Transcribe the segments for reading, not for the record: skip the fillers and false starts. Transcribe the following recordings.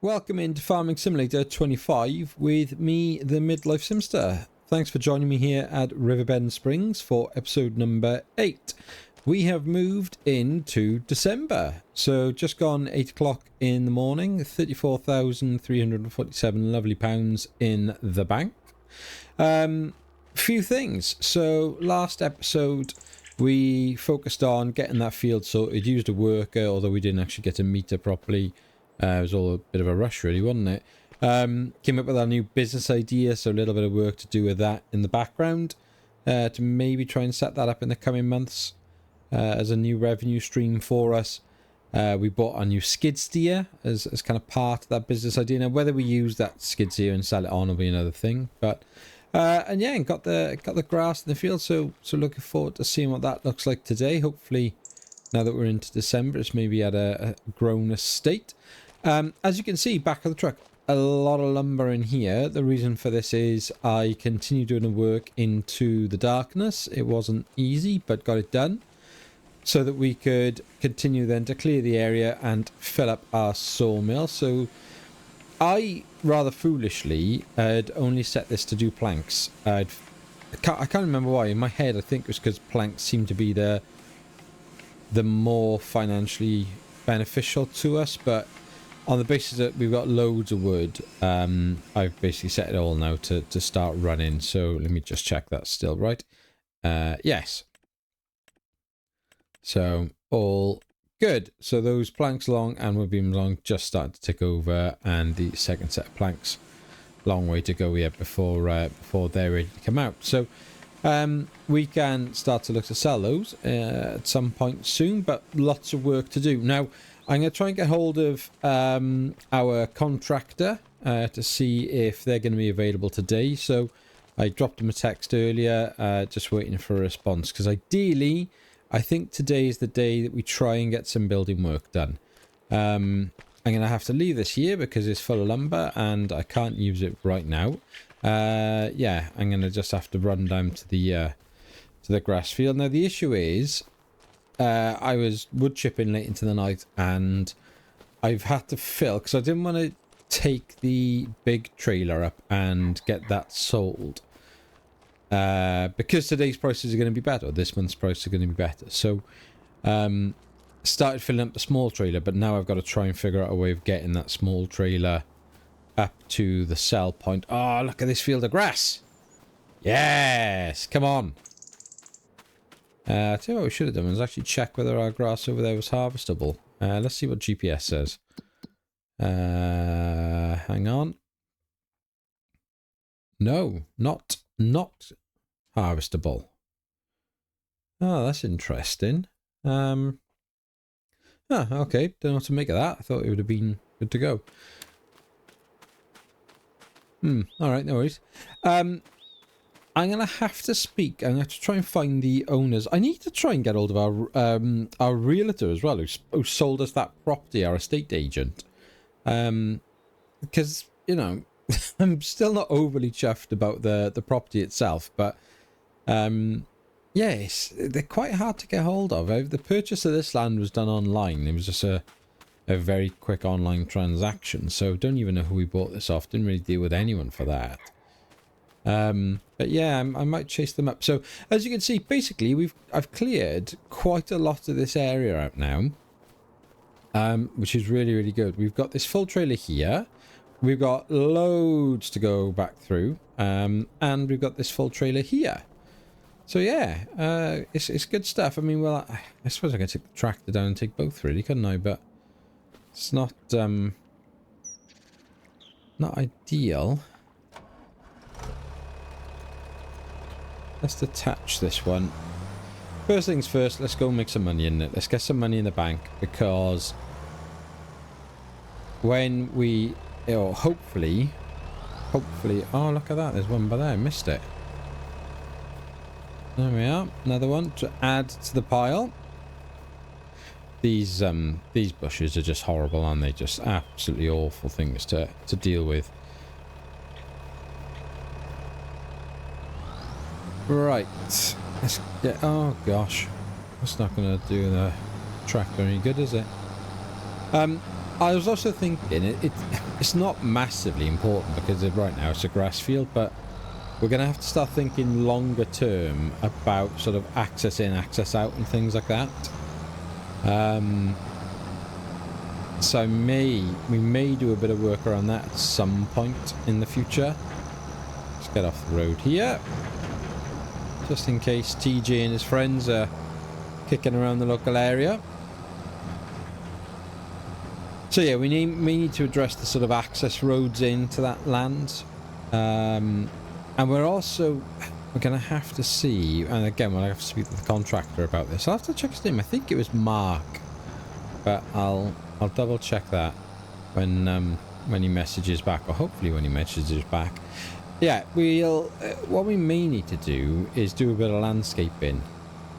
Welcome into Farming Simulator 25 with me, the Midlife Simster. Thanks for joining me here at Riverbend Springs for episode number 8. We have moved into December, so just gone 8 o'clock in the morning, 34,347 lovely pounds in the bank. Few things. So last episode we focused on getting that field sorted, used a worker, although we didn't actually get a meter properly. It was all a bit of a rush really, wasn't it? Came up with our new business idea, so a little bit of work to do with that in the background to maybe try and set that up in the coming months as a new revenue stream for us. We bought our new skid steer as kind of part of that business idea. Now whether we use that skid steer and sell it on will be another thing, but and yeah, got the grass in the field, so looking forward to seeing what that looks like today. Hopefully now that we're into December it's maybe at a grown state. As you can see, back of the truck, a lot of lumber in here. The reason for this is I continued doing the work into the darkness. It wasn't easy, but got it done so that we could continue then to clear the area and fill up our sawmill. So I, rather foolishly, had only set this to do planks. I can't remember why. In my head, I think it was because planks seem to be the more financially beneficial to us, but on the basis that we've got loads of wood, I've basically set it all now to start running. So let me just check that's still right. Yes. So all good. So those planks long and wood beams long just started to tick over, and the second set of planks, long way to go yet before they're ready to come out. So we can start to look to sell those at some point soon, but lots of work to do. Now I'm going to try and get hold of our contractor to see if they're going to be available today. So I dropped them a text earlier, just waiting for a response, because ideally I think today is the day that we try and get some building work done. I'm going to have to leave this here because it's full of lumber and I can't use it right now. Yeah, I'm going to just have to run down to the grass field. Now the issue is I was wood chipping late into the night and I've had to fill because I didn't want to take the big trailer up and get that sold because today's prices are going to be better, or this month's prices are going to be better. So started filling up the small trailer, but now I've got to try and figure out a way of getting that small trailer up to the sell point. Oh, look at this field of grass. Yes, come on. I tell you what we should have done was actually check whether our grass over there was harvestable. Let's see what GPS says. Hang on. No, not harvestable. Oh, that's interesting. Oh, okay. Don't know what to make of that. I thought it would have been good to go. Alright, no worries. I'm going to have to speak. I'm going to have to try and find the owners. I need to try and get hold of our realtor as well, who sold us that property, our estate agent. Because, you know, I'm still not overly chuffed about the property itself, but yes, they're quite hard to get hold of. The purchase of this land was done online. It was just a very quick online transaction, so don't even know who we bought this off. Didn't really deal with anyone for that. But yeah, I might chase them up. So as you can see, basically I've cleared quite a lot of this area out now, which is really, really good. We've got this full trailer here. We've got loads to go back through, and we've got this full trailer here. So yeah, it's good stuff. I mean, well, I suppose I could take the tractor down and take both really, couldn't I? But it's not ideal. Let's detach this one. First things first, let's go make some money in it. Let's get some money in the bank, because when we, hopefully, oh, look at that. There's one by there. I missed it. There we are. Another one to add to the pile. These bushes are just horrible, aren't they? Just absolutely awful things to deal with. Right, let's get, oh gosh, that's not going to do the tractor any good, is it? I was also thinking it's not massively important because right now it's a grass field, but we're going to have to start thinking longer term about sort of access in, access out and things like that. So we may do a bit of work around that at some point in the future. Let's get off the road here. Just in case TJ and his friends are kicking around the local area. So yeah, we need to address the sort of access roads into that land. And we're going to have to see, and again, we'll have to speak to the contractor about this. I'll have to check his name. I think it was Mark, but I'll double check that when he messages back, or hopefully when he messages back. Yeah, what we may need to do is do a bit of landscaping.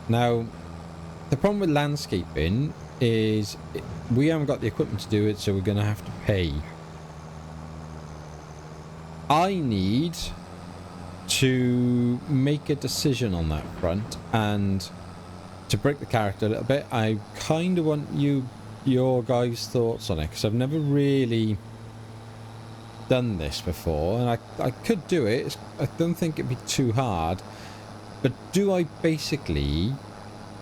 Now, the problem with landscaping is we haven't got the equipment to do it, so we're going to have to pay. I need to make a decision on that front, and to break the character a little bit, I kind of want your guys' thoughts on it, because I've never really done this before, and I could do it. I don't think it'd be too hard, but do I basically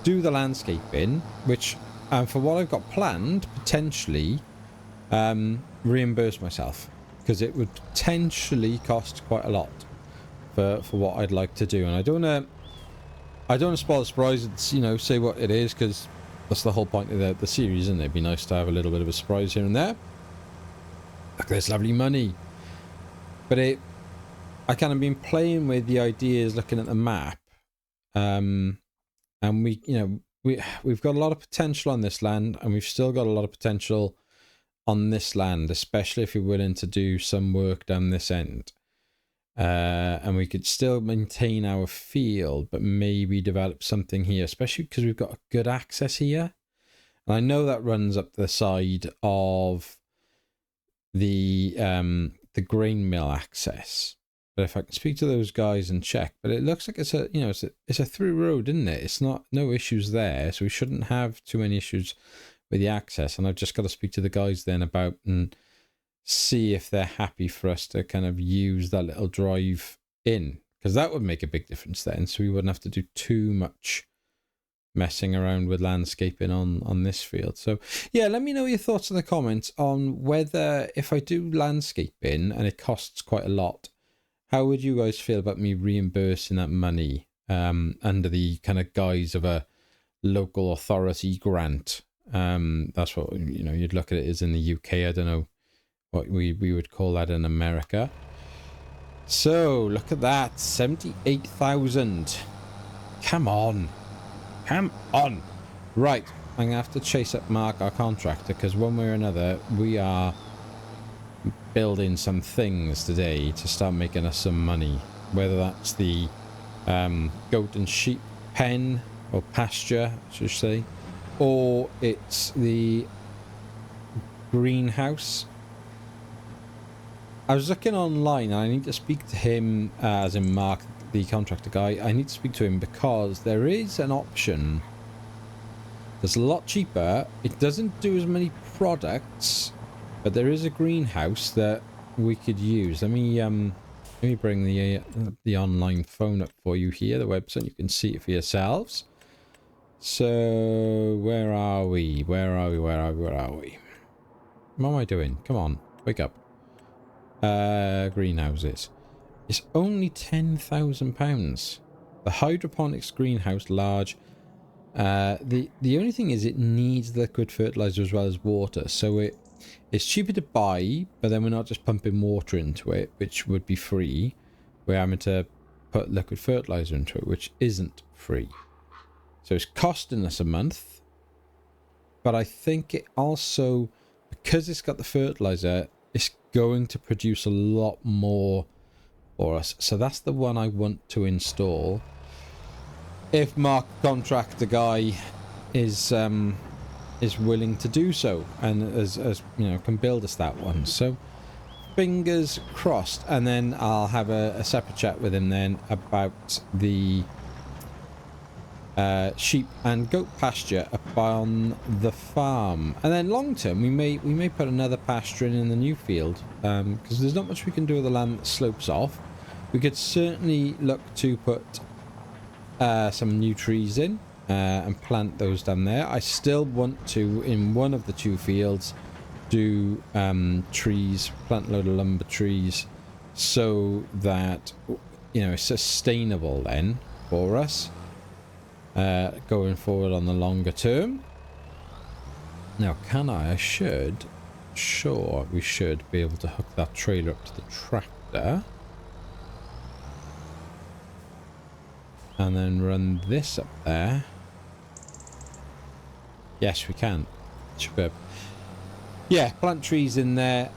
do the landscaping, which for what I've got planned, potentially reimburse myself, because it would potentially cost quite a lot for what I'd like to do, and I don't want to spoil the surprise and, you know, say what it is, because that's the whole point of the series, and it'd be nice to have a little bit of a surprise here and there. Look at this lovely money. But I kind of been playing with the ideas, looking at the map, and we've got a lot of potential on this land, and we've still got a lot of potential on this land, especially if you're willing to do some work down this end. And we could still maintain our field, but maybe develop something here, especially because we've got good access here. And I know that runs up the side of the grain mill access. But if I can speak to those guys and check, but it looks like it's a through road, isn't it? It's no issues there, so we shouldn't have too many issues with the access. And I've just got to speak to the guys then about and see if they're happy for us to kind of use that little drive in, because that would make a big difference then, so we wouldn't have to do too much messing around with landscaping on this field. So yeah, let me know your thoughts in the comments on whether, if I do landscaping and it costs quite a lot, how would you guys feel about me reimbursing that money under the kind of guise of a local authority grant? That's what, you know, you'd look at it as in the UK. I don't know what we would call that in America. So look at that, 78,000. Come on. Right, I'm gonna have to chase up Mark, our contractor, because one way or another we are building some things today to start making us some money, whether that's the goat and sheep pen or pasture, I should say, or it's the greenhouse. I was looking online, and I need to speak to him, as in Mark, the contractor guy. I need to speak to him because there is an option that's a lot cheaper. It doesn't do as many products, but there is a greenhouse that we could use. Let me bring the online phone up for you here, the website. You can see it for yourselves. So where are we? Where are we? What am I doing? Come on, wake up. Greenhouses. It's only £10,000. The hydroponics greenhouse, large. The only thing is it needs liquid fertilizer as well as water, so it's cheaper to buy, but then we're not just pumping water into it, which would be free. We're having to put liquid fertilizer into it, which isn't free. So it's costing us a month, but I think it also, because it's got the fertilizer, it's going to produce a lot more for us. So that's the one I want to install. If Mark, contractor guy, is willing to do so, and as you know, can build us that one. So fingers crossed, and then I'll have a separate chat with him then about the sheep and goat pasture up on the farm, and then long term we may put another pasture in the new field, because there's not much we can do with the land that slopes off. We could certainly look to put some new trees in and plant those down there. I still want to, in one of the two fields, do trees, plant a load of lumber trees, so that, you know, it's sustainable then for us going forward on the longer term. Now, I should, sure, we should be able to hook that trailer up to the tractor. And then run this up there. Yes, we can. Superb. Yeah, plant trees in there,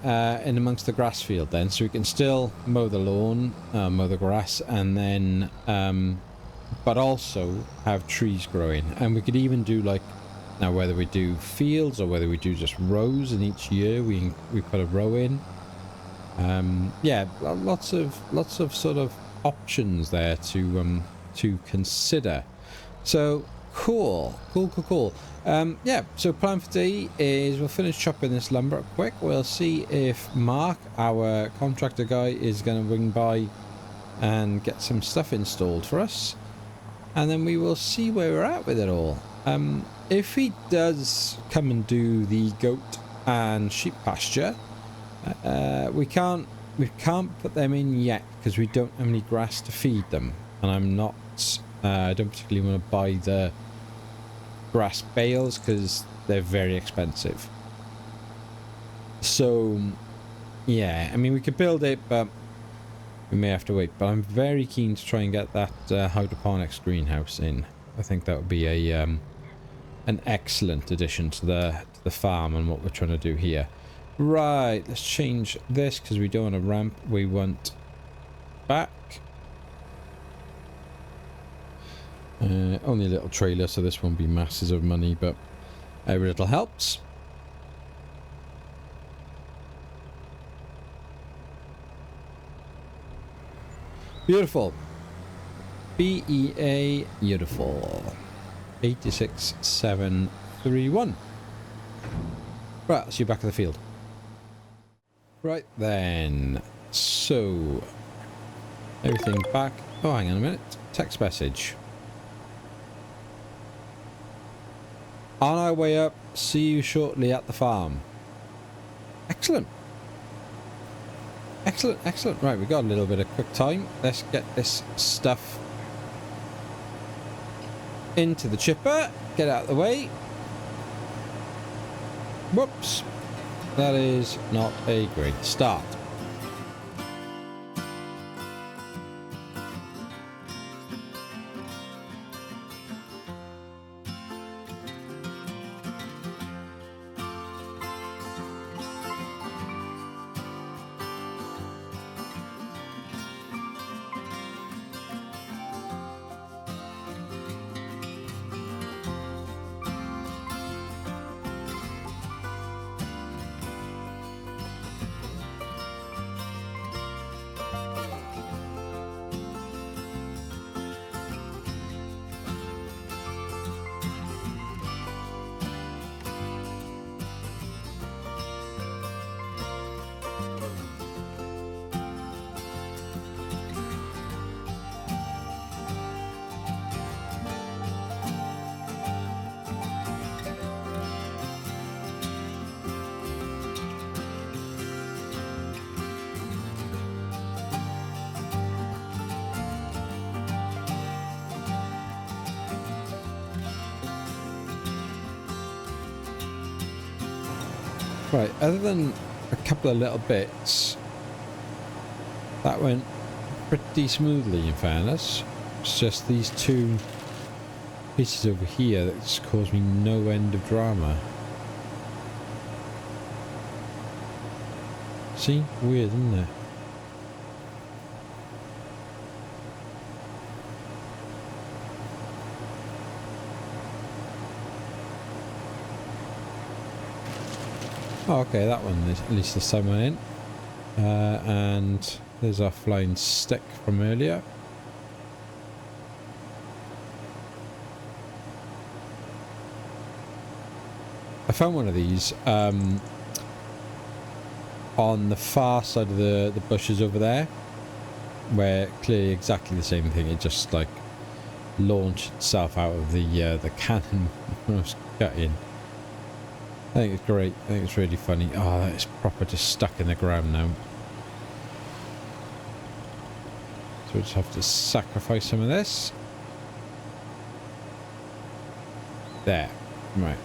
in amongst the grass field then, so we can still mow the lawn, mow the grass, and then, but also have trees growing. And we could even do, like, now whether we do fields or whether we do just rows, and each year we put a row in. Yeah, lots of sort of options there to consider. So cool. Yeah, so plan for today is we'll finish chopping this lumber up quick. We'll see if Mark, our contractor guy, is going to ring by and get some stuff installed for us, and then we will see where we're at with it all. If he does come and do the goat and sheep pasture, we can't put them in yet because we don't have any grass to feed them, and I don't particularly want to buy the grass bales because they're very expensive. So yeah, I mean, we could build it, but we may have to wait. But I'm very keen to try and get that hydroponics greenhouse in. I think that would be a an excellent addition to the farm and what we're trying to do here. Right, let's change this because we don't want a ramp. We want back. Only a little trailer, so this won't be masses of money, but every little helps. Beautiful. BEA, beautiful. 86731. Right, I'll see you back in the field. Right then. So, everything back. Oh, hang on a minute. Text message. On our way up, see you shortly at the farm. Excellent. Excellent. Right, we've got a little bit of quick time. Let's get this stuff into the chipper. Get out of the way. Whoops. That is not a great start. Right, other than a couple of little bits, that went pretty smoothly in fairness. It's just these two pieces over here that just caused me no end of drama. See? Weird, isn't it? Oh, okay, that one is, at least the sun went in. And there's our flying stick from earlier. found one of these on the far side of the bushes over there, where clearly exactly the same thing. It just like launched itself out of the cannon when I was cutting. I think it's great. I think it's really funny. Oh, that is proper just stuck in the ground now. So we just have to sacrifice some of this. There. Right.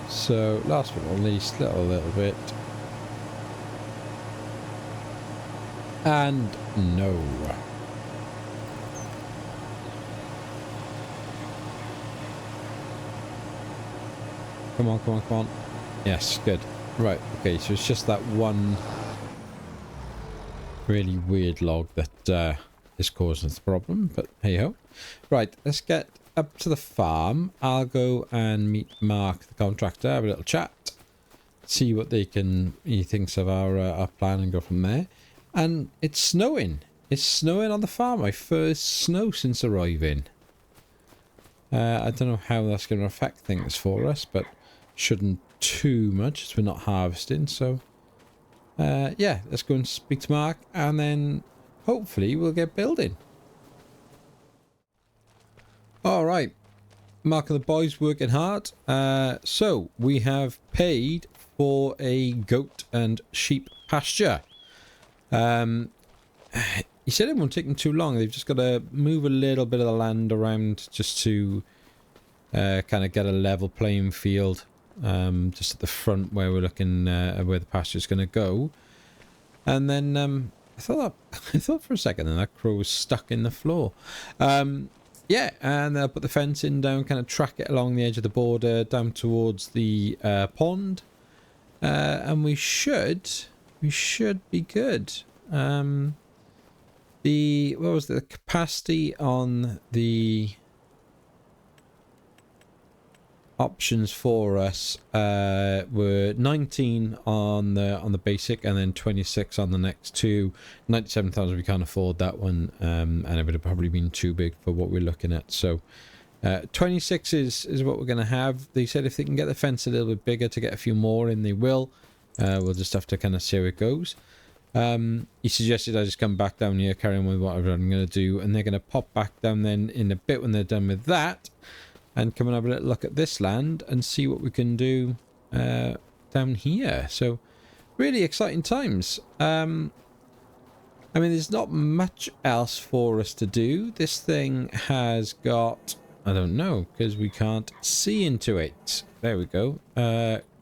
So, last but not least, little bit. And no. Come on, come on, come on. Yes, good. Right, okay, so it's just that one really weird log that is causing the problem, but hey ho. Right, let's get up to the farm. I'll go and meet Mark, the contractor, have a little chat, see what he thinks of our plan, and go from there. And it's snowing. It's snowing on the farm. My first snow since arriving. I don't know how that's going to affect things for us, but shouldn't too much as we're not harvesting. So, yeah, let's go and speak to Mark, and then hopefully we'll get building. All right, Mark and the boys working hard. So we have paid for a goat and sheep pasture. He said it won't take them too long. They've just got to move a little bit of the land around just to kind of get a level playing field, just at the front where we're looking where the pasture is going to go. And then I thought for a second that crow was stuck in the floor. Yeah, and they'll put the fence in down, kind of track it along the edge of the border down towards the pond, and we should be good. What was the capacity on the options for us were 19 on the basic, and then 26 on the next two. 97,000 we can't afford that one, and it would have probably been too big for what we're looking at. So 26 is what we're going to have. They said if they can get the fence a little bit bigger to get a few more in, they will. We'll just have to kind of see how it goes. He suggested I just come back down here, carry on with whatever I'm going to do, and they're going to pop back down then in a bit when they're done with that, and come and have a little look at this land and see what we can do down here. So really exciting times. I mean, there's not much else for us to do. This thing has got, I don't know, because we can't see into it. There we go.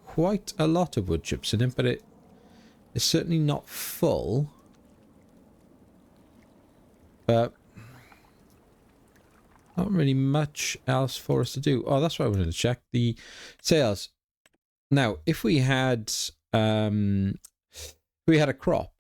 Quite a lot of wood chips in it, but it's certainly not full. But not really much else for us to do. Oh, that's what I wanted to check. The sales. Now, if we had a crop,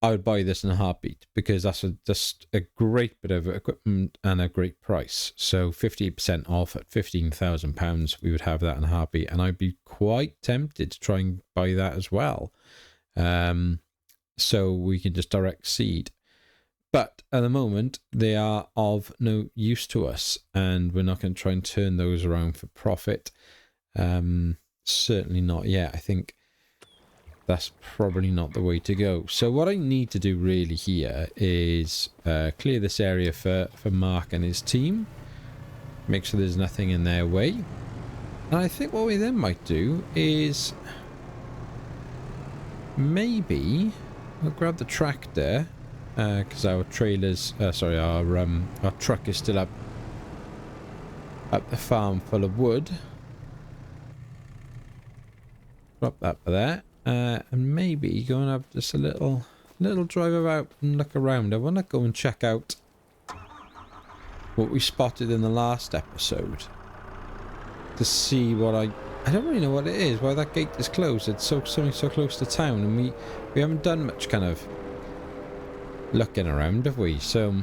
I would buy this in a heartbeat, because that's just a great bit of equipment and a great price. So 50% off at £15,000, we would have that in a heartbeat, and I'd be quite tempted to try and buy that as well. So we can just direct seed. But at the moment, they are of no use to us, and we're not going to try and turn those around for profit. Certainly not yet. I think that's probably not the way to go. So what I need to do really here is clear this area for Mark and his team. Make sure there's nothing in their way. And I think what we then might do is maybe we'll grab the tractor, because our trailers, our truck is still up the farm full of wood. Drop that there, and maybe go and have just a little drive about and look around. I want to go and check out what we spotted in the last episode to see what I don't really know what it is. Why that gate is closed? It's something so close to town, and we haven't done much kind of looking around, have we? So,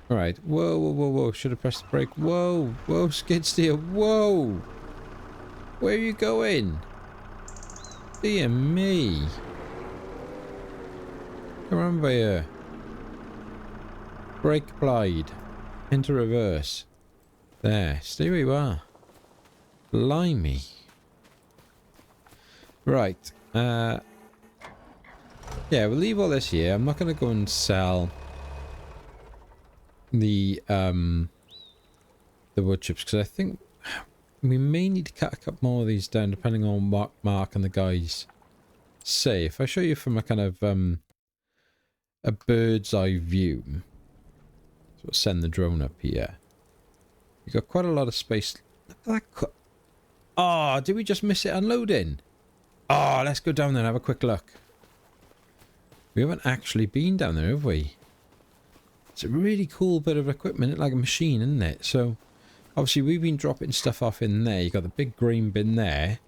all right. Whoa! Should have pressed the brake. Whoa! Skid steer. Whoa! Where are you going? Dear me! Come on by here. Brake applied. Into reverse. There. Stay where you are. Blimey. Right. Yeah, we'll leave all this here. I'm not going to go and sell the wood chips because I think we may need to cut a couple more of these down depending on what Mark and the guys say. If I show you from a kind of a bird's eye view, so we'll send the drone up here. You've got quite a lot of space. Look at that. Oh, did we just miss it unloading? Oh, let's go down there and have a quick look. We haven't actually been down there, have we? It's a really cool bit of equipment, like a machine, isn't it? So, obviously, we've been dropping stuff off in there. You've got the big green bin there.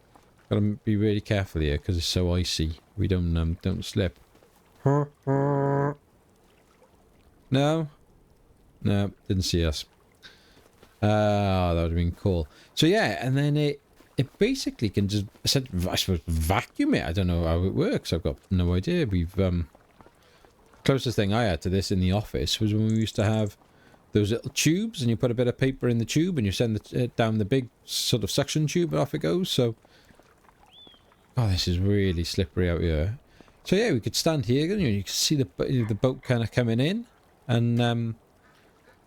Got to be really careful here because it's so icy. We don't slip. No? No, didn't see us. That would have been cool. So yeah, and then it basically can just, I suppose, vacuum it. I don't know how it works. I've got no idea. We've closest thing I had to this in the office was when we used to have those little tubes, and you put a bit of paper in the tube, and you send it down the big sort of suction tube, and off it goes. So, oh, this is really slippery out here. So yeah, we could stand here, you can see the boat kind of coming in, and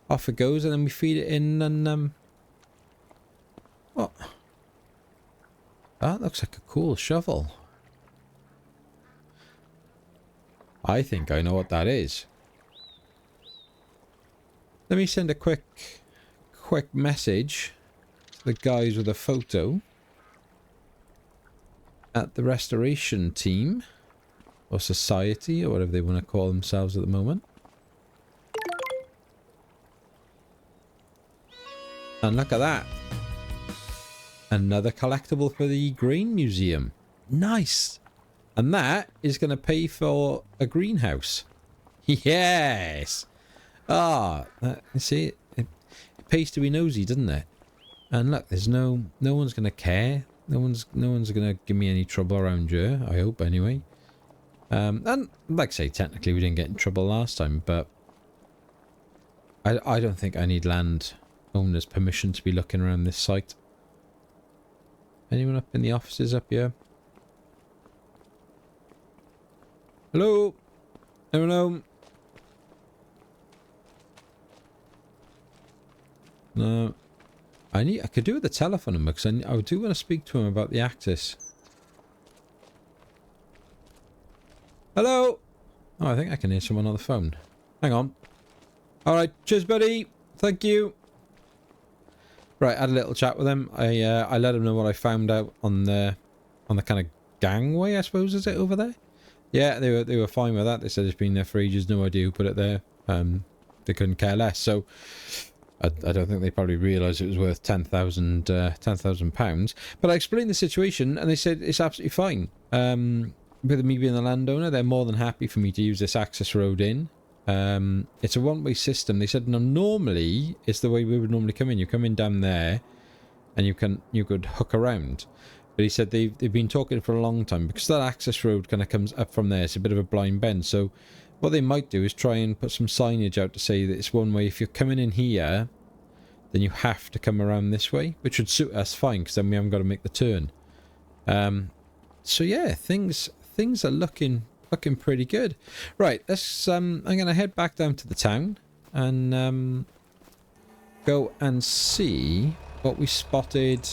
off it goes, and then we feed it in, and what? That looks like a cool shovel. I think I know what that is. Let me send a quick message to the guys with a photo at the restoration team or society or whatever they want to call themselves at the moment. And look at that. Another collectible for the Green Museum. Nice. And that is going to pay for a greenhouse. Yes. Ah, you see, it pays to be nosy, doesn't it? And look, there's no one's going to care. No one's going to give me any trouble around here. I hope, anyway. And like I say, technically we didn't get in trouble last time, but I don't think I need land owner's permission to be looking around this site. Anyone up in the offices up here? Hello? Anyone home? No. I could do with the telephone number because I do want to speak to him about the Actis. Hello? Oh, I think I can hear someone on the phone. Hang on. Alright, cheers buddy. Thank you. Right, I had a little chat with him. I let him know what I found out on the kind of gangway, I suppose, is it over there? Yeah, they were fine with that. They said it's been there for ages, no idea who put it there. They couldn't care less. So I don't think they probably realised it was worth £10,000. But I explained the situation, and they said it's absolutely fine. With me being the landowner, they're more than happy for me to use this access road in. It's a one-way system. They said, no, normally it's the way we would normally come in. You come in down there, and you could hook around. But he said they've been talking for a long time because that access road kind of comes up from there. It's a bit of a blind bend. So what they might do is try and put some signage out to say that it's one way. If you're coming in here, then you have to come around this way, which would suit us fine because then we haven't got to make the turn. So yeah, things are looking pretty good. Right, let's I'm gonna head back down to the town and go and see what we spotted.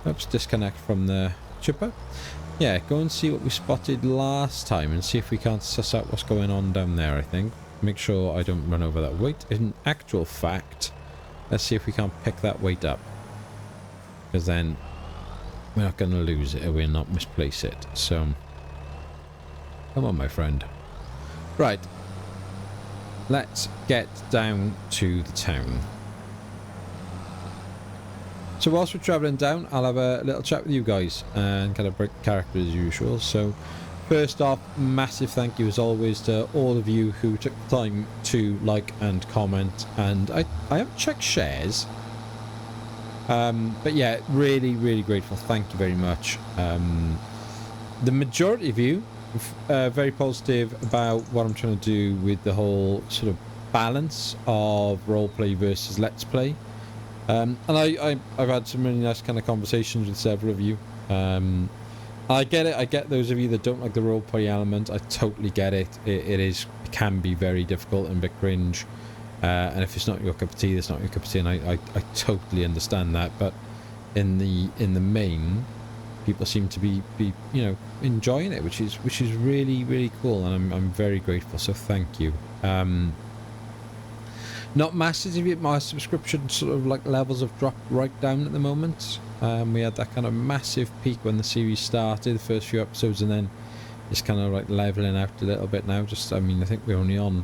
Oops, disconnect from the chipper. Yeah, go and see what we spotted last time and see if we can't suss out what's going on down there, I think. Make sure I don't run over that weight. In actual fact, let's see if we can't pick that weight up. Because then we're not going to lose it, or we'll not misplace it. So, come on, my friend. Right. Let's get down to the town. So whilst we're travelling down, I'll have a little chat with you guys and kind of break character as usual. So first off, massive thank you as always to all of you who took the time to like and comment. And I haven't checked shares. But yeah, really, really grateful. Thank you very much. The majority of you very positive about what I'm trying to do with the whole sort of balance of roleplay versus let's play. And I've had some really nice kind of conversations with several of you. I get it. I get those of you that don't like the roleplay element. I totally get it. It can be very difficult and a bit cringe. And if it's not your cup of tea, it's not your cup of tea. And I totally understand that. But in the main, people seem to be enjoying it, which is really, really cool, and I'm very grateful. So thank you. Not massively, my subscription sort of like levels have dropped right down at the moment. We had that kind of massive peak when the series started, the first few episodes, and then it's kind of like leveling out a little bit now. I think we're only on,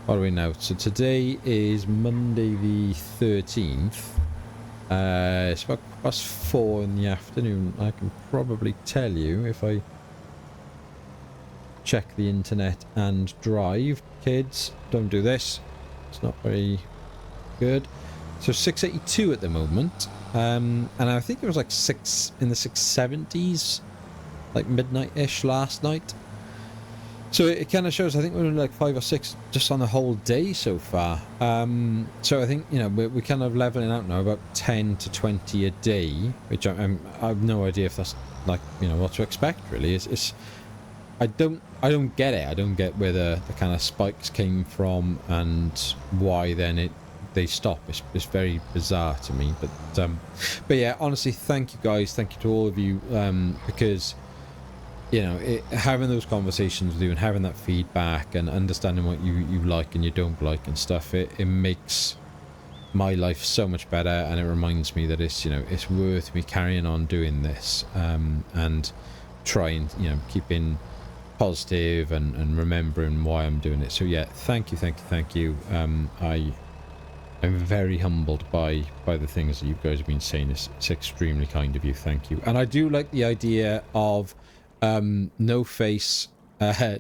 what are we now? So today is Monday the 13th. It's about past 4 in the afternoon. I can probably tell you if I check the internet and drive. Kids, don't do this. It's not very good. So 682 at the moment. And I think it was like 6 in the 670s, like midnight-ish last night. So it kind of shows, I think we're like 5 or 6 just on the whole day so far. So I think, we're kind of leveling out now, about 10 to 20 a day, which I have no idea if that's like, what to expect really. I don't get it. I don't get where the kind of spikes came from and why then they stop. It's very bizarre to me. But yeah, honestly, thank you guys. Thank you to all of you, because having those conversations with you and having that feedback and understanding what you like and you don't like and stuff, it makes my life so much better, and it reminds me that it's worth me carrying on doing this, and trying, keeping positive and remembering why I'm doing it. So yeah, thank you. I'm very humbled by the things that you guys have been saying. It's extremely kind of you. Thank you. And I do like the idea of no face,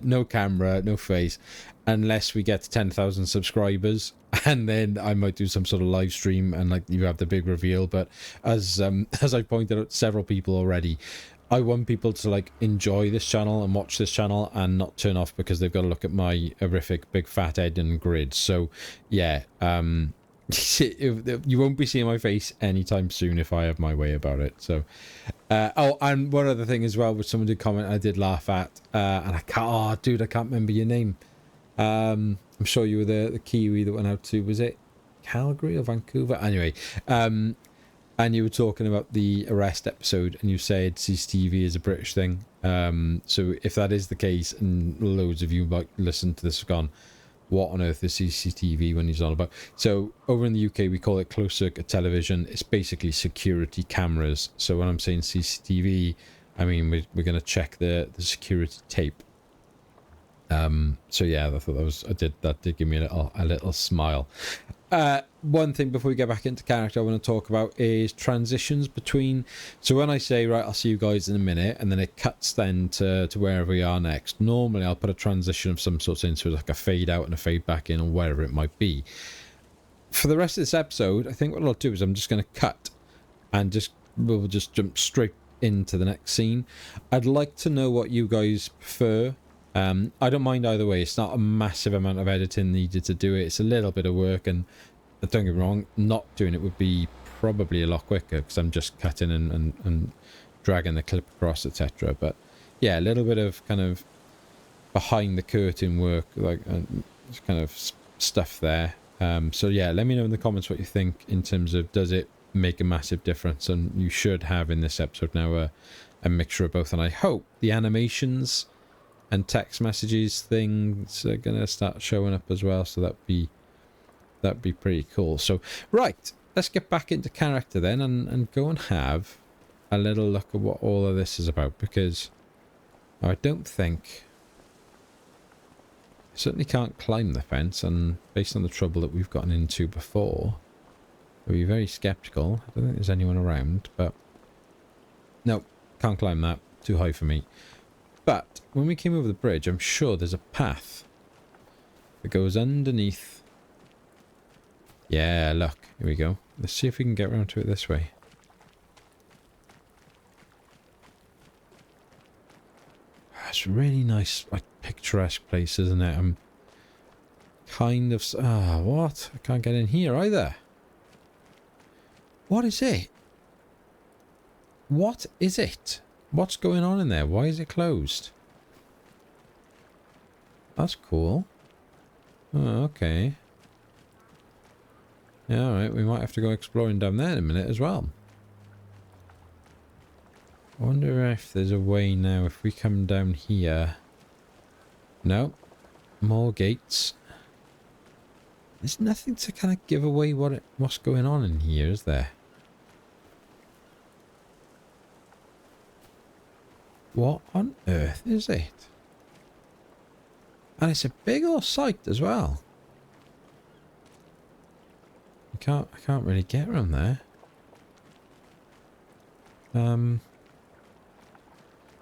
no camera, no face, unless we get to 10,000 subscribers, and then I might do some sort of live stream and like you have the big reveal. But as I pointed out to several people already, I want people to like enjoy this channel and watch this channel and not turn off because they've got to look at my horrific big fat head and grid. So yeah, you won't be seeing my face anytime soon if I have my way about it. So oh, and one other thing as well, which someone did comment I did laugh at, and I can't remember your name. I'm sure you were the Kiwi that went out to, was it Calgary or Vancouver? Anyway, and you were talking about the arrest episode, and you said CCTV is a British thing. So if that is the case, and loads of you might listen to this have gone, what on earth is CCTV when he's on about? So over in the UK, we call it closed circuit television. It's basically security cameras. So when I'm saying CCTV, I mean we're going to check the security tape. So yeah, I thought that did give me a little smile. One thing before we get back into character I want to talk about is transitions between. So when I say, right, I'll see you guys in a minute, and then it cuts then to wherever we are next, normally I'll put a transition of some sort into like a fade out and a fade back in, or whatever it might be. For the rest of this episode, I think what I'll do is I'm just going to cut and we'll just jump straight into the next scene. I'd like to know what you guys prefer. I don't mind either way. It's not a massive amount of editing needed to do it. It's a little bit of work, and don't get me wrong, not doing it would be probably a lot quicker because I'm just cutting and dragging the clip across, etc. But yeah, a little bit of kind of behind the curtain work, like kind of stuff there. So yeah, let me know in the comments what you think in terms of, does it make a massive difference? And you should have in this episode now a mixture of both, and I hope the animations and text messages things are gonna start showing up as well, so that'd be pretty cool. So right, let's get back into character then and go and have a little look at what all of this is about, because I don't think, I certainly can't climb the fence, and based on the trouble that we've gotten into before, I'd be very skeptical. I don't think there's anyone around, but no, can't climb that, too high for me. But when we came over the bridge, I'm sure there's a path that goes underneath. Yeah, look, here we go. Let's see if we can get around to it this way. It's a really nice, like, picturesque place, isn't it? I'm kind of... what? I can't get in here either. What is it? What is it? What's going on in there? Why is it closed? That's cool. Oh, okay. Yeah, alright. We might have to go exploring down there in a minute as well. I wonder if there's a way now if we come down here. No. More gates. There's nothing to kind of give away what's going on in here, is there? What on earth is it? And it's a big old site as well. I can't really get around there.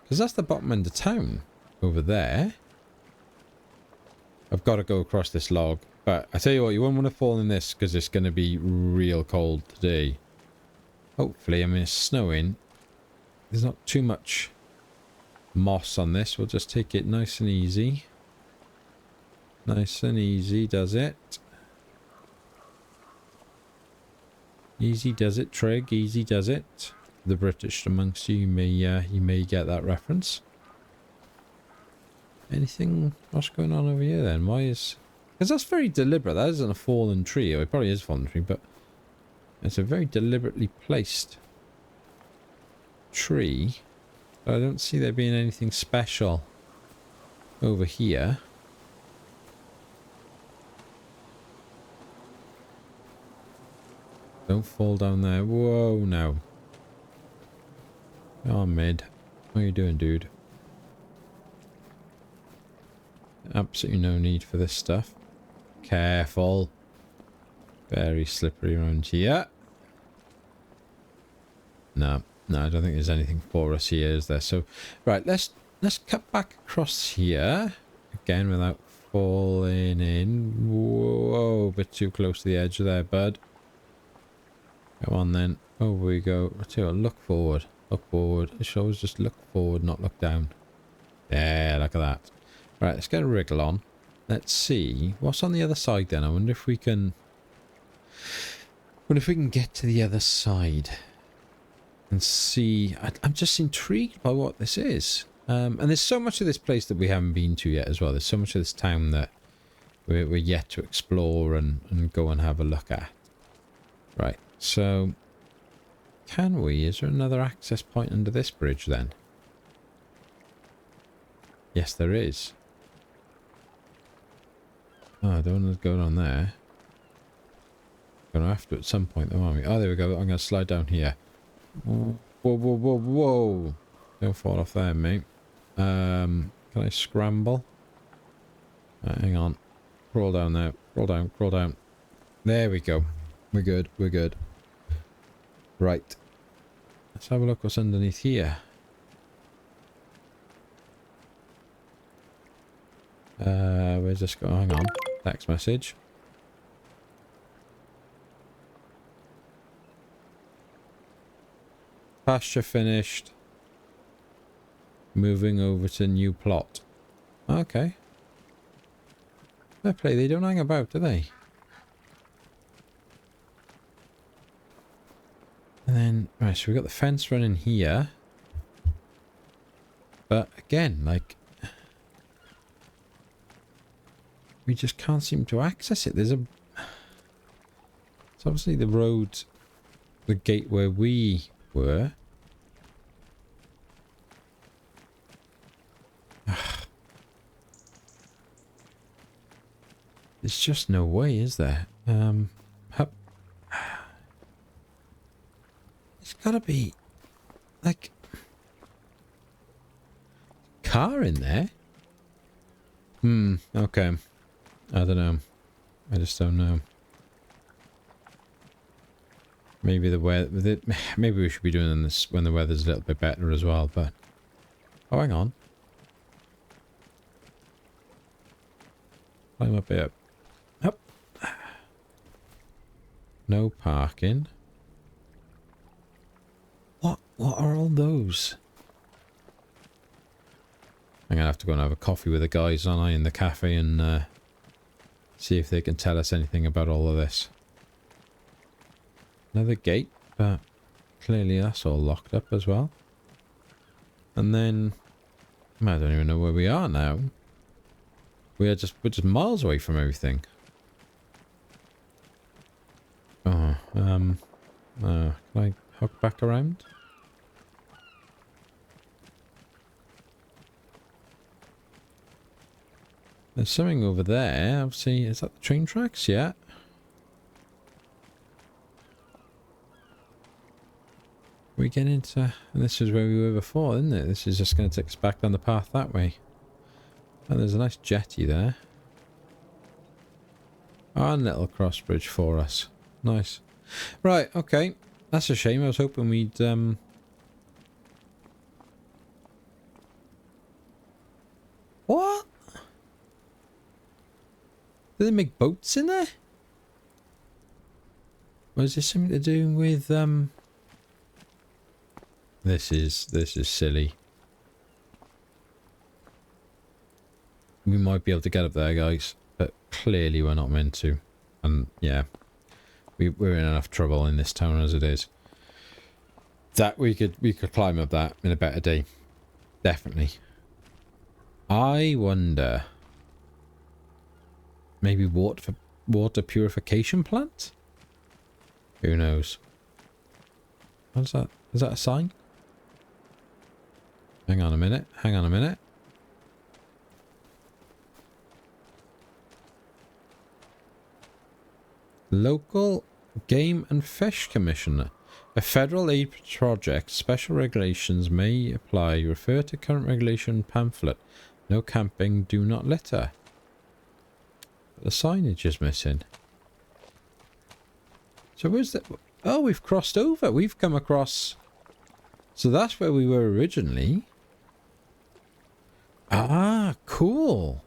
Because that's the bottom end of town over there. I've got to go across this log. But I tell you what, you won't want to fall in this because it's going to be real cold today. Hopefully, I mean, it's snowing. There's not too much moss on this. We'll just take it nice and easy. Nice and easy does it. Easy does it, Trig. Easy does it. The British amongst you may get that reference. Anything? What's going on over here then? Why is... Because that's very deliberate. That isn't a fallen tree. Or it probably is a fallen tree, but it's a very deliberately placed tree. But I don't see there being anything special over here. Don't fall down there. Whoa, no. Come on, mid. What are you doing, dude? Absolutely no need for this stuff. Careful. Very slippery around here. No, I don't think there's anything for us here, is there? So, right, let's cut back across here. Again, without falling in. Whoa, a bit too close to the edge there, bud. Come on then. Over we go. I tell you what, look forward. Look forward. It should always just look forward, not look down. Yeah, look at that. Right, let's get a wriggle on. Let's see. What's on the other side then? I wonder if we can... get to the other side. And see... I'm just intrigued by what this is. And there's so much of this place that we haven't been to yet as well. There's so much of this town that we're yet to explore and go and have a look at. Right, so... Can we? Is there another access point under this bridge then? Yes, there is. Oh, I don't want to go down there. Going to have to at some point though, aren't we? Oh, there we go. I'm going to slide down here. Whoa, whoa, whoa, whoa. Don't fall off there, mate. Can I scramble? Right, hang on. Crawl down there. Crawl down, crawl down. There we go. We're good, we're good. Right. Let's have a look what's underneath here. Where's this going? Hang on. Text message. Pasture finished. Moving over to new plot. Okay. Fair play, they don't hang about, do they? And then, right, so we've got the fence running here. But again, like... we just can't seem to access it. There's a... It's obviously the road... the gate where we were. There's just no way, is there? Hup. It's gotta be... like... car in there? Okay. I don't know. I just don't know. Maybe the weather... maybe we should be doing this when the weather's a little bit better as well, but... oh, hang on. Climb up here. Up. No parking. What are all those? I'm gonna have to go and have a coffee with the guys, aren't I, in the cafe and see if they can tell us anything about all of this. Another gate. But clearly that's all locked up as well. And then I don't even know where we are now. We're just miles away from everything. Oh, can I hook back around? There's something over there. Obviously, is that the train tracks? Yeah. We get into... And this is where we were before, isn't it? This is just going to take us back down the path that way. And there's a nice jetty there. And a little cross bridge for us. Nice. Right, okay. That's a shame. I was hoping we'd... What? Do they make boats in there? Or is this something to do with, This is silly. We might be able to get up there, guys, but clearly we're not meant to. And, yeah. We're in enough trouble in this town as it is. That we could climb up that in a better day. Definitely. I wonder... Maybe water purification plant? Who knows? What's that? Is that a sign? Hang on a minute. Hang on a minute. Local Game and Fish Commissioner. A federal aid project. Special regulations may apply. Refer to current regulation pamphlet. No camping. Do not litter. The signage is missing. So where's the... Oh, we've crossed over. We've come across... So that's where we were originally. Ah, cool.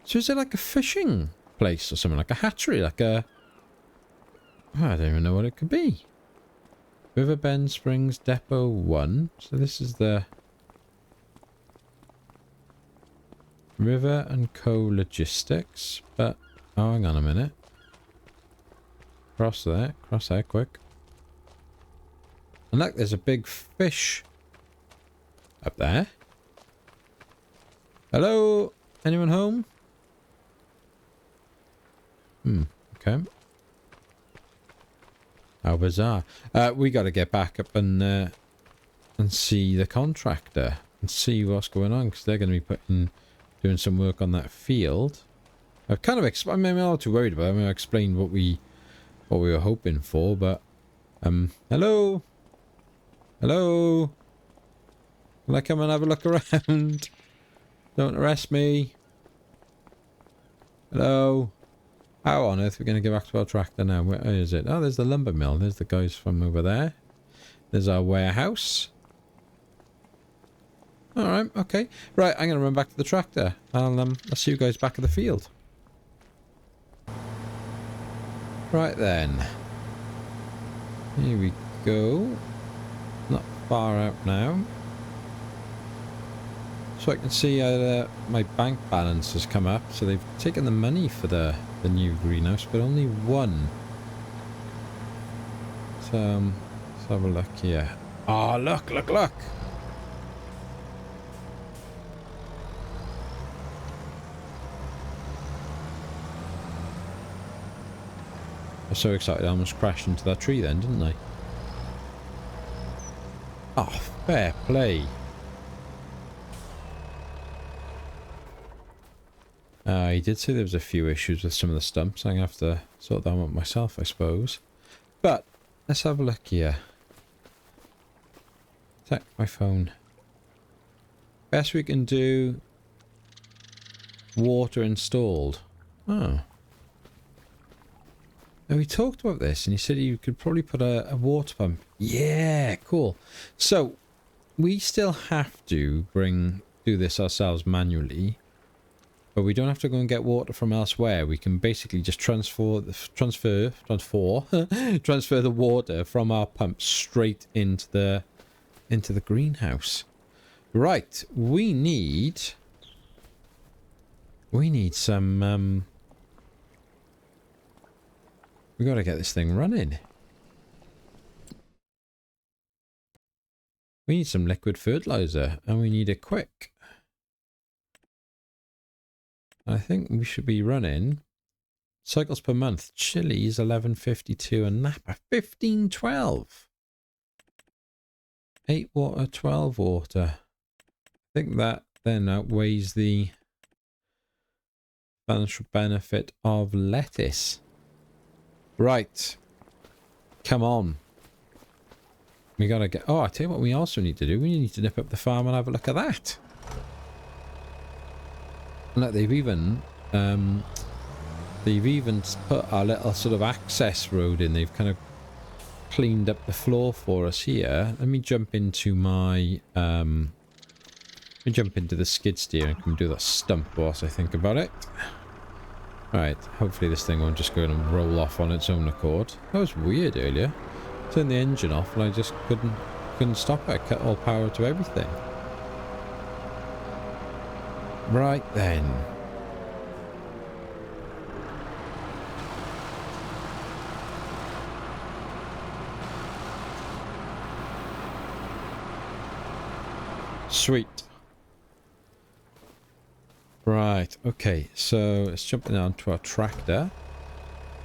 So is it like a fishing place or something? Like a hatchery? Like a... I don't even know what it could be. Riverbend Springs Depot 1. So this is the... River and Co. Logistics, but... Oh, hang on a minute. Cross there, quick. And look, there's a big fish up there. Hello? Anyone home? Okay. How bizarre. We got to get back up and see the contractor and see what's going on, because they're going to be doing some work on that field. I've kind of I'm not too worried about it. I mean, I explained what we were hoping for, but hello? Hello? Can I come and have a look around? Don't arrest me. Hello? How on earth are we going to get back to our tractor now? Where is it? Oh, there's the lumber mill. There's the guys from over there. There's our warehouse. Alright, okay. Right, I'm going to run back to the tractor. I'll see you guys back at the field. Right then. Here we go. Not far out now. So I can see my bank balance has come up. So they've taken the money for the new greenhouse, but only one. So let's have a look here. Oh, look, look, look! I was so excited I almost crashed into that tree then, didn't I? Oh, fair play. He did say there was a few issues with some of the stumps. I'm going to have to sort them out myself, I suppose. But, let's have a look here. Check my phone. Best we can do... Water installed. Oh. Now, we talked about this, and he said you could probably put a water pump. Yeah, cool. So, we still have to do this ourselves manually. But we don't have to go and get water from elsewhere. We can basically just transfer the water from our pump straight into the greenhouse. Right, we need some we got to get this thing running. We need some liquid fertilizer, and we need it quick. I think we should be running cycles per month. Chili's 1152 and Napa 1512. 8 water, 12 water. I think that then outweighs the financial benefit of lettuce. Right. Come on. We gotta get... Oh, I tell you what we also need to do. We need to nip up the farm and have a look at that. Look, they've even put our little sort of access road in. They've kind of cleaned up the floor for us here. Let me jump into my... let me jump into the skid steer and come do that stump whilst I think about it. Right, hopefully this thing won't just go and roll off on its own accord. That was weird earlier. Turned the engine off and I just couldn't stop it. I cut all power to everything. Right then. Sweet. Right, okay, so let's jump down to our tractor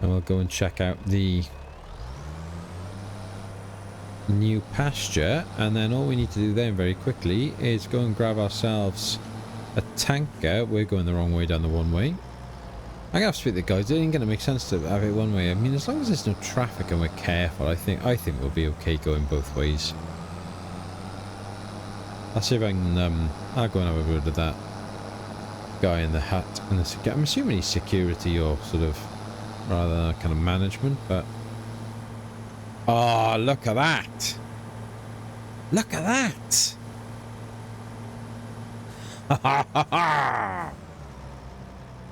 and we'll go and check out the new pasture, and then all we need to do then very quickly is go and grab ourselves a tanker. We're going the wrong way down the one way. I'm gonna have to speak to the guys. It ain't gonna make sense to have it one way. I mean, as long as there's no traffic and we're careful, I think we'll be okay going both ways. I'll see if I can I'll go and have a word with that guy in the hut and the I'm assuming he's security or sort of rather kind of management, but oh, look at that! Look at that!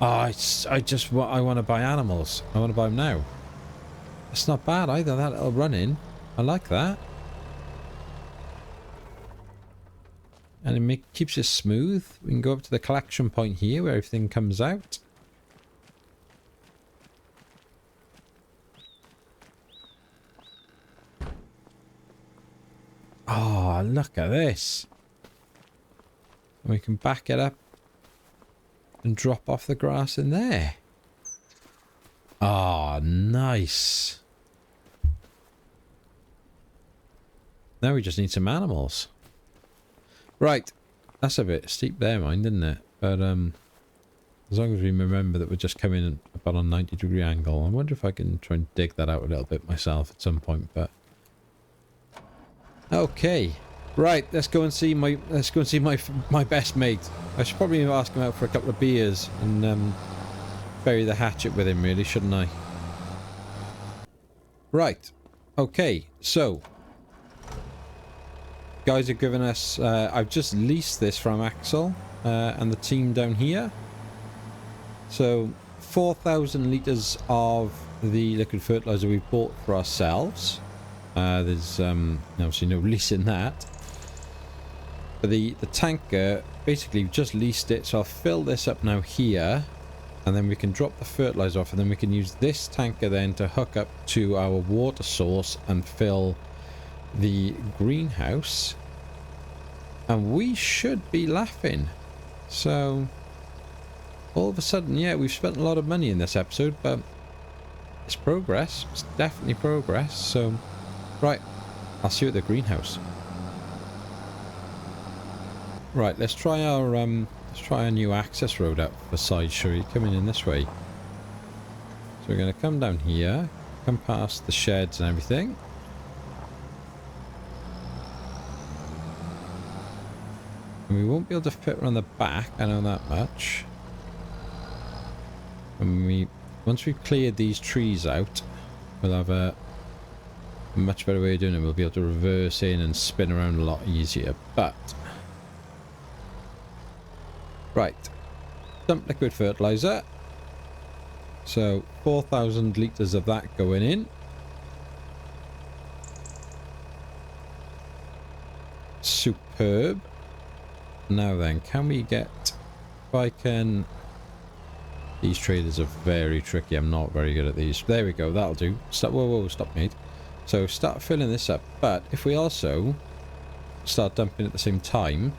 Oh, I want to buy animals. I want to buy them now. It's not bad either, that little run in. I like that. And it keeps it smooth. We can go up to the collection point here where everything comes out. Oh, look at this. We can back it up and drop off the grass in there. Oh, nice. Now we just need some animals. Right. That's a bit steep there, mind, isn't it? But as long as we remember that we're just coming in about a 90-degree angle. I wonder if I can try and dig that out a little bit myself at some point, but okay. Right, let's go and see my best mate. I should probably ask him out for a couple of beers and bury the hatchet with him, really, shouldn't I? Right. Okay, so guys have given us I've just leased this from Axel and the team down here. So 4,000 litres of the liquid fertilizer we've bought for ourselves. There's obviously no lease in that. But the tanker, basically just leased it, so I'll fill this up now here, and then we can drop the fertilizer off, and then we can use this tanker then to hook up to our water source and fill the greenhouse, and we should be laughing. So all of a sudden, yeah, we've spent a lot of money in this episode, but it's progress. It's definitely progress. So right, I'll see you at the greenhouse. Right, let's try our new access road up the side. Shall we come in this way? So we're going to come down here, come past the sheds and everything. And we won't be able to fit around the back, I know that much. And once we've cleared these trees out, we'll have a much better way of doing it. We'll be able to reverse in and spin around a lot easier. But right, dump liquid fertilizer. So 4,000 litres of that going in. Superb. Now then, can we get, if I can, these traders are very tricky. I'm not very good at these. There we go, that'll do. Stop, whoa, stop, mate. So start filling this up. But if we also start dumping at the same time,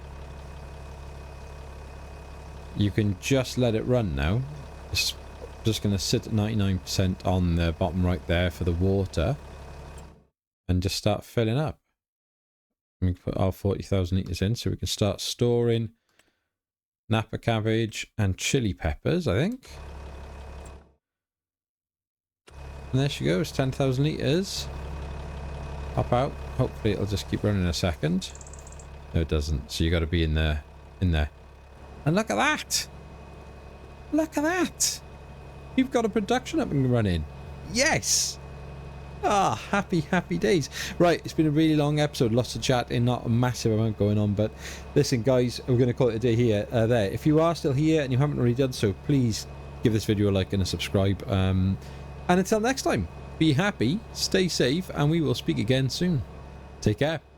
you can just let it run now. It's just going to sit at 99% on the bottom right there for the water and just start filling up. We can put our 40,000 litres in so we can start storing Napa cabbage and chili peppers, I think. And there she goes, 10,000 litres. Pop out. Hopefully it'll just keep running a second. No, it doesn't. So you got to be in there. In there. And look at that! Look at that! You've got a production up and running. Yes! Ah, happy, happy days. Right, it's been a really long episode. Lots of chatting, not a massive amount going on. But listen, guys, we're going to call it a day here. There. If you are still here and you haven't already done so, please give this video a like and a subscribe. And until next time, be happy, stay safe, and we will speak again soon. Take care.